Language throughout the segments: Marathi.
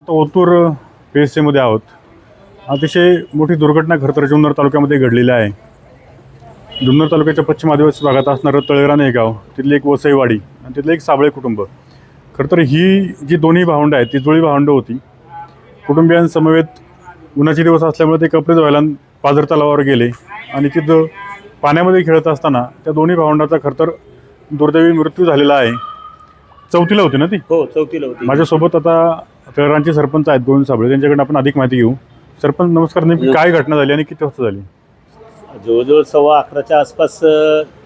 आता ओतूर PSC मध्ये आहोत. अतिशय मोठी दुर्घटना खरं तर जुन्नर तालुक्यामध्ये घडलेली आहे. जुन्नर तालुक्याच्या पश्चिम आदिवासी भागात असणारं तळेरान हे गाव, तिथली एक वसईवाडी आणि तिथलं एक साबळे कुटुंब. खरं तर ही जी दोन्ही भावंडं आहेत ती जुळी भावंडं होती. कुटुंबियांसमवेत उन्हाचे दिवस असल्यामुळे ते कपडे धुवायला पाझर तलावावर गेले आणि तिथं पाण्यामध्ये खेळत असताना त्या दोन्ही भावंडाचा खरं तर दुर्दैवी मृत्यू झालेला आहे. चौथीला होती ना ती? हो, चौथीला होती. माझ्यासोबत आता तळेरानचे सरपंच आहेत गोविंद साबळे, त्यांच्याकडे आपण अधिक माहिती घेऊ. सरपंच नमस्कार, नेमकी काय घटना झाली आणि किती वाजता झाली? जवळजवळ 11:15च्या आसपास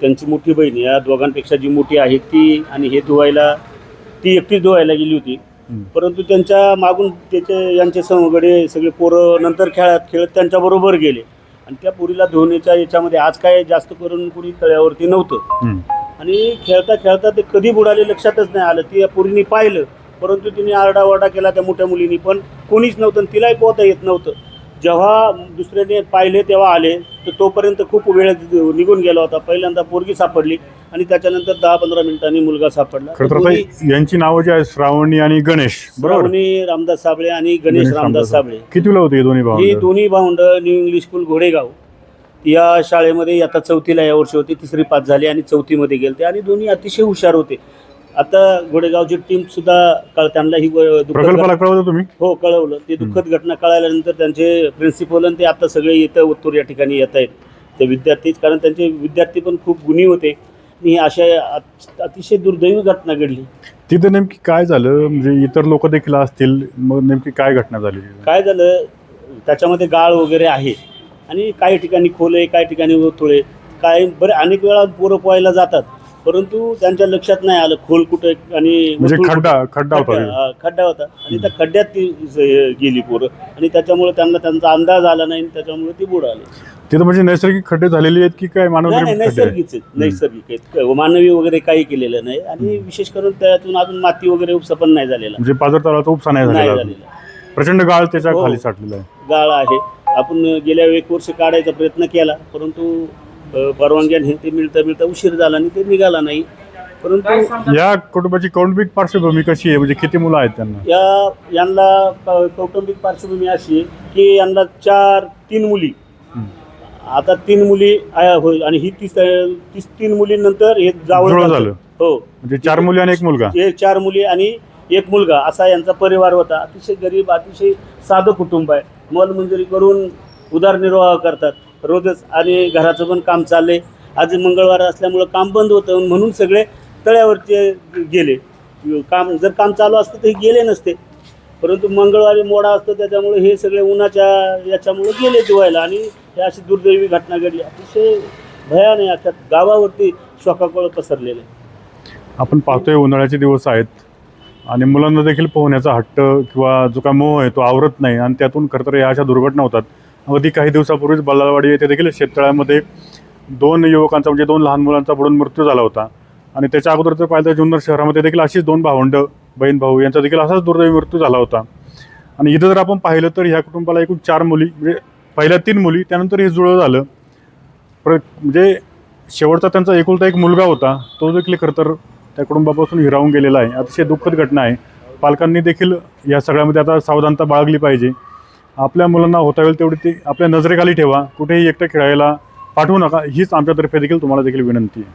त्यांची मोठी बहीण, या दोघांपेक्षा जी मोठी आहे ती, आणि हे धुवायला, ती एकटीच धुवायला गेली होती. परंतु त्यांच्या मागून यांचे समगडे सगळे पोरं नंतर खेळत त्यांच्याबरोबर गेले आणि त्या पोरीला धुवण्याच्या याच्यामध्ये आज काय जास्त करून कोणी तळ्यावरती नव्हतं आणि खेळता खेळता ते कधी बुडाले लक्षातच नाही आलं. ती या पोरीने पाहिलं, परंतु तिने आरडाओरडा केला त्या मोठ्या मुलीने, पण कोणीच नव्हतं, तिलाही पोहता येत नव्हतं. जेव्हा दुसऱ्याने पाहिले तेव्हा आले तर तोपर्यंत खूप वेळ निघून गेला होता. पहिल्यांदा पोरगी सापडली आणि त्याच्यानंतर 10-15 मिनिटांनी मुलगा सापडला. यांची नावं जी आहेत श्रावणी आणि गणेश, श्रावणी रामदास साबळे आणि गणेश रामदास साबळे. कितीला होते ही दोन्ही भावंड? ही दोन्ही भावंड न्यू इंग्लिश स्कूल घोडेगाव या शाळेमध्ये आता 4थीला या वर्षी होती. 3री पास झाली आणि 4थीमध्ये गेलते आणि दोन्ही अतिशय हुशार होते. आता घोडेगावची टीम सुद्धा त्यांना ही प्रकल्पाला कळवलं तुम्ही? हो, कळवलं. ते दुःखद घटना कळाल्यानंतर त्यांचे प्रिन्सिपल आणि ते आता सगळे इथं उत्तूर या ठिकाणी येत आहेत ते विद्यार्थीच, कारण त्यांचे विद्यार्थी पण खूप गुणी होते आणि अशा अतिशय दुर्दैवी घटना घडली. तिथं नेमकी काय झालं, म्हणजे इतर लोक देखील असतील, मग नेमकी काय घटना झाली? काय झालं, त्याच्यामध्ये गाळ वगैरे आहे आणि काही ठिकाणी खोले, काही ठिकाणी थोडे, काय बरे अनेक वेळा पोरं पोहायला जातात, परंतु त्यांच्या लक्षात नाही आलं खोल कुठं आणि म्हणजे खड्डा होता आणि त्या खड्ड्यात ती गेली पोरं आणि त्याच्यामुळे त्यांचा अंदाज आला नाही, त्याच्यामुळे ती बुडाली. तिथं म्हणजे नैसर्गिक खड्डे झालेले आहेत की काय मानवी? नैसर्गिक आहेत, मानवी वगैरे काही केलेलं नाही आणि विशेष करून त्यातून अजून माती वगैरे उपसा पण नाही झालेला. म्हणजे पाझर तलावाचा उपसा नाही झालेला. प्रचंड गाळ त्याच्या खाली साठलेला आहे. गाळ आहे. आपण गेल्या 1 वर्ष काढायचा प्रयत्न केला, परंतु परवानग्या ते मिळता उशीर झाला आणि ते निघाला नाही. परंतु या कुटुंबाची कौटुंबिक पार्श्वभूमी कशी आहे, म्हणजे किती मुलं आहेत त्यांना? यांना कौटुंबिक पार्श्वभूमी अशी आहे की यांना 3 मुली, आता 3 मुली होईल आणि ही 3 मुलींनंतर हे जावळ झालं. हो, म्हणजे 4 मुली आणि 1 मुलगा. हे 4 मुली आणि 1 मुलगा असा यांचा परिवार होता. अतिशय गरीब, अतिशय साधं कुटुंब आहे. मोलमजुरी करून उदरनिर्वाह करतात रोजच आणि घराचं पण काम चाललंय. आज मंगळवार असल्यामुळं काम बंद होतं म्हणून सगळे तळ्यावरचे गेले. जर काम चालू असतं तर हे गेले नसते, परंतु मंगळवारी मोडा असतो त्याच्यामुळे हे सगळे उन्हाच्या याच्यामुळे गेले धुवायला आणि हे अशी दुर्दैवी घटना घडली. अतिशय भयानक, अख्या गावावरती शोकाकळ पसरलेलं आहे. आपण पाहतोय उन्हाळ्याचे दिवस आहेत आणि मुलांना देखील पोहण्याचा हट्ट किंवा जो काय मोह आहे तो आवरत नाही आणि त्यातून खरं तर या अशा दुर्घटना होतात. अगदी काही दिवसापूर्वीच बल्लाळवाडी येथे देखील शेततळ्यामध्ये 2 युवकांचा, म्हणजे 2 लहान मुलांचा बुडून मृत्यू झाला होता आणि त्याच्या अगोदर जर पाहिलं तर जुन्नर शहरामध्ये देखील अशीच 2 भावंड, बहीण भाऊ यांचा देखील असाच दुर्दैवी मृत्यू झाला होता. आणि इथं जर आपण पाहिलं तर ह्या कुटुंबाला एकूण 4 मुली, म्हणजे पहिल्या 3 मुली, त्यानंतर हे जुळं झालं. म्हणजे शेवटचा त्यांचा एकुलता एक मुलगा होता, तो देखील खरं तर त्या कुटुंबापासून हिरावून गेलेला आहे. अतिशय दुःखद घटना आहे. पालकांनी देखील या सगळ्यामध्ये आता सावधानता बाळगली पाहिजे. आपल्या मुलांना होता होईल तेवढी ती आपल्या नजरेखाली ठेवा, कुठेही एकटं खेळायला पाठवू नका, हीच आमच्यातर्फे देखील तुम्हाला देखील विनंती आहे.